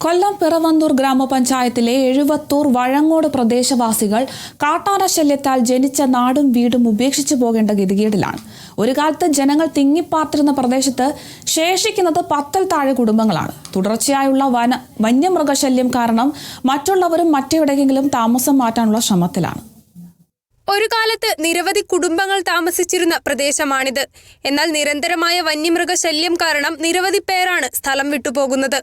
കൊല്ലം പിറവന്തൂർ ഗ്രാമപഞ്ചായത്തിലെ എഴുവത്തൂർ വഴങ്ങോട് പ്രദേശവാസികൾ കാട്ടാന ശല്യത്താൽ ജനിച്ച നാടും വീടും ഉപേക്ഷിച്ചു പോകേണ്ട ഗതികേടിലാണ്. ഒരു കാലത്ത് ജനങ്ങൾ തിങ്ങിപ്പാർത്തിരുന്ന പ്രദേശത്ത് ശേഷിക്കുന്നത് 10-ൽ താഴെ കുടുംബങ്ങളാണ്. തുടർച്ചയായുള്ള വന്യമൃഗശല്യം കാരണം മറ്റുള്ളവരും മറ്റെവിടെയെങ്കിലും താമസം മാറ്റാനുള്ള ശ്രമത്തിലാണ്. ഒരു കാലത്ത് നിരവധി കുടുംബങ്ങൾ താമസിച്ചിരുന്ന പ്രദേശമാണിത്. എന്നാൽ നിരന്തരമായ വന്യമൃഗശല്യം കാരണം നിരവധി പേരാണ് സ്ഥലം വിട്ടുപോകുന്നത്.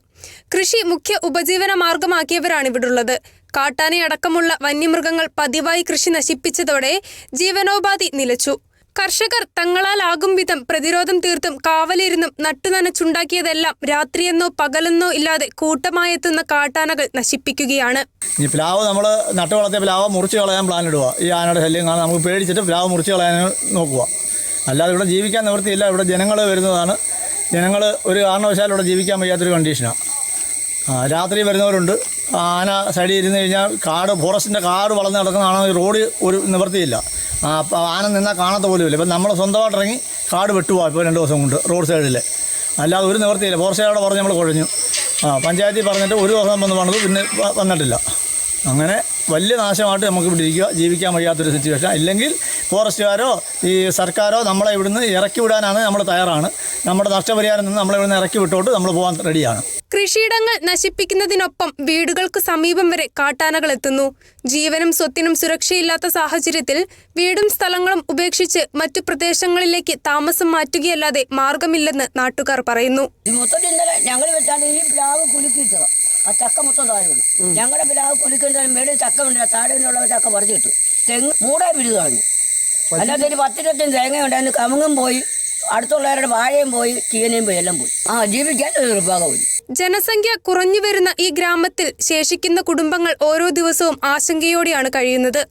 കൃഷി മുഖ്യ ഉപജീവന മാർഗമാക്കിയവരാണ് ഇവിടുള്ളത്. കാട്ടാനയടക്കമുള്ള വന്യമൃഗങ്ങൾ പതിവായി കൃഷി നശിപ്പിച്ചതോടെ ജീവനോപാധി നിലച്ചു. കർഷകർ തങ്ങളാലാകും വിധം പ്രതിരോധം തീർത്തും കാവലിരുന്നും നട്ടുനനച്ചുണ്ടാക്കിയതെല്ലാം രാത്രിയെന്നോ പകലെന്നോ ഇല്ലാതെ കൂട്ടമായെത്തുന്ന കാട്ടാനകൾ നശിപ്പിക്കുകയാണ്. ഈ പ്ലാവ് നമ്മൾ നട്ടു വളർത്തിയ പ്ലാവ് മുറിച്ച് കളയാൻ പ്ലാൻ ഇടുക. ഈ ആനയുടെ ശല്യം കാണാൻ നമുക്ക് പേടിച്ചിട്ട് പ്ലാവ് മുറിച്ച് കളയാൻ നോക്കുക. അല്ലാതെ ഇവിടെ ജീവിക്കാൻ നിവൃത്തിയില്ല. ഇവിടെ ജനങ്ങൾ വരുന്നതാണ്. ജനങ്ങൾ ഒരു കാരണവശാലും ഇവിടെ ജീവിക്കാൻ വയ്യാത്തൊരു കണ്ടീഷനാണ്. രാത്രി വരുന്നവരുണ്ട്. ആന സൈഡിൽ ഇരുന്ന് കഴിഞ്ഞാൽ ഫോറസ്റ്റിൻ്റെ കാട് വളർന്ന് നടക്കുന്നതാണെങ്കിൽ റോഡ് ഒരു നിവൃത്തിയില്ല. ആന നിന്നാൽ കാണാത്ത പോലും ഇല്ല. ഇപ്പം നമ്മൾ സ്വന്തമായിട്ട് ഇറങ്ങി കാട് വെട്ടുപോകാം ഇപ്പോൾ 2 ദിവസം കൊണ്ട് റോഡ് സൈഡിൽ. അല്ലാതെ ഒരു നിവൃത്തിയില്ല. ഫോറസ്റ്റുകാരോട് പറഞ്ഞ് നമ്മൾ കുഴഞ്ഞു. പഞ്ചായത്തിൽ പറഞ്ഞിട്ട് ഒരു ദിവസം വന്ന് പണിത് പിന്നെ വന്നിട്ടില്ല. അങ്ങനെ വലിയ നാശമായിട്ട് നമുക്ക് ഇവിടെ ഇരിക്കുക, ജീവിക്കാൻ വയ്യാത്തൊരു സിറ്റുവേഷൻ. ഇല്ലെങ്കിൽ ഫോറസ്റ്റുകാരോ ഈ സർക്കാരോ നമ്മളെ ഇവിടുന്ന് ഇറക്കി വിടാനാണ് നമ്മൾ തയ്യാറാണ്. നമ്മുടെ നഷ്ടപരിഹാരം നിന്ന് നമ്മളെ ഇവിടുന്ന് ഇറക്കി വിട്ടോട്ട് നമ്മൾ പോകാൻ റെഡിയാണ്. കൃഷിയിടങ്ങൾ നശിപ്പിക്കുന്നതിനൊപ്പം വീടുകൾക്ക് സമീപം വരെ കാട്ടാനകൾ എത്തുന്നു. ജീവനും സ്വത്തിനും സുരക്ഷയില്ലാത്ത സാഹചര്യത്തിൽ വീടും സ്ഥലങ്ങളും ഉപേക്ഷിച്ച് മറ്റു പ്രദേശങ്ങളിലേക്ക് താമസം മാറ്റുകയല്ലാതെ മാർഗമില്ലെന്ന് നാട്ടുകാർ പറയുന്നു. ഞങ്ങൾ ഈ പ്ലാവ് കുലുക്കിയിട്ടത് ആ ചക്ക മൊത്തം താഴെ വീണു. ഞങ്ങളുടെ പ്ലാവ് കുലുക്കിട്ട് മേളിൽ ചക്ക വീണില്ല, താഴെയുള്ള ചക്ക പറിച്ചിട്ടു. തെങ്ങ് മൂടെ വിരുത് കളഞ്ഞു. അല്ലാതെ ഒരു 10-20 തേങ്ങ ഉണ്ടായിരുന്നു. കമുങ്ങും പോയി, അടുത്തുള്ളവരുടെ വാഴയും പോയി, ചീനയും പോയി, എല്ലാം പോയി. ജീവിക്കാൻ ഒരു നിർഭാഗമില്ല. ജനസംഖ്യ കുറഞ്ഞു വരുന്ന ഈ ഗ്രാമത്തിൽ ശേഷിക്കുന്ന കുടുംബങ്ങൾ ഓരോ ദിവസവും ആശങ്കയോടെയാണ് കഴിയുന്നത്.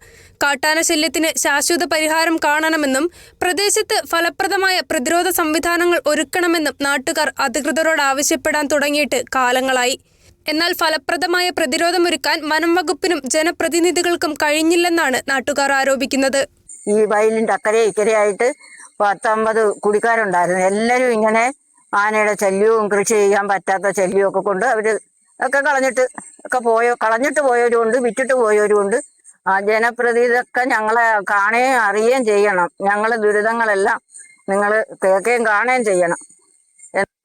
കാട്ടാന ശല്യത്തിന് ശാശ്വത പരിഹാരം കാണണമെന്നും പ്രദേശത്ത് ഫലപ്രദമായ പ്രതിരോധ സംവിധാനങ്ങൾ ഒരുക്കണമെന്നും നാട്ടുകാർ അധികൃതരോട് ആവശ്യപ്പെടാൻ തുടങ്ങിയിട്ട് കാലങ്ങളായി. എന്നാൽ ഫലപ്രദമായ പ്രതിരോധമൊരുക്കാൻ വനം വകുപ്പിനും ജനപ്രതിനിധികൾക്കും കഴിഞ്ഞില്ലെന്നാണ് നാട്ടുകാർ ആരോപിക്കുന്നത്. ഈ വയലിൻ്റെ അക്കരെ ഇക്കരെയായിട്ട് 10-50 കുടിക്കാരുണ്ടായിരുന്നു. എല്ലാവരും ഇങ്ങനെ ആനയുടെ ശല്യവും കൃഷി ചെയ്യാൻ പറ്റാത്ത ശല്യവും ഒക്കെ കൊണ്ട് അവർ ഒക്കെ കളഞ്ഞിട്ട് പോയവരുമുണ്ട്, വിറ്റിട്ട് പോയവരുമുണ്ട്. ജനപ്രതിനിധിയൊക്കെ ഞങ്ങളെ കാണുകയും അറിയുകയും ചെയ്യണം. ഞങ്ങളെ ദുരിതങ്ങളെല്ലാം നിങ്ങൾ കേൾക്കുകയും കാണുകയും ചെയ്യണം.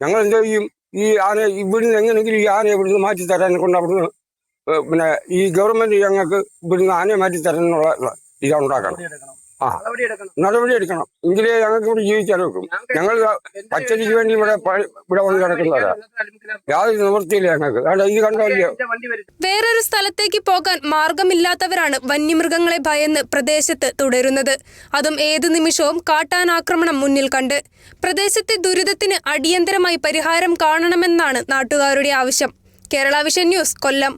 ഞങ്ങൾ എന്താ ചെയ്യും? ഈ ആന ഇവിടുന്ന് എങ്ങനെയെങ്കിലും ഈ ആനയെ ഇവിടുന്ന് മാറ്റി തരാനെ കൊണ്ട് അവിടുന്ന് പിന്നെ ഈ ഗവൺമെന്റ് ഞങ്ങൾക്ക് ഇവിടുന്ന് ആനയെ മാറ്റി തരാനുള്ള ഇതാണ് ഉണ്ടാക്കണം. നടപടി എടുക്കണം. എങ്കിലേ ഞങ്ങൾക്ക് ഇവിടെ ജീവിക്കാൻ വെക്കും. ഞങ്ങൾ പച്ചരിക്ക് വേണ്ടി ഇവിടെ വന്ന് കിടക്കുന്നവരാ. യാതൊരു നിവൃത്തിയില്ല ഞങ്ങൾക്ക്. ഇത് കണ്ടല്ലോ. വേറൊരു സ്ഥലത്തേക്ക് പോകാൻ മാർഗമില്ലാത്തവരാണ് വന്യമൃഗങ്ങളെ ഭയന്ന് പ്രദേശത്ത് തുടരുന്നത്. അതും ഏത് നിമിഷവും കാട്ടാനാക്രമണം മുന്നിൽ കണ്ട്. പ്രദേശത്തെ ദുരിതത്തിന് അടിയന്തരമായി പരിഹാരം കാണണമെന്നാണ് നാട്ടുകാരുടെ ആവശ്യം. കേരള വിഷൻ ന്യൂസ്, കൊല്ലം.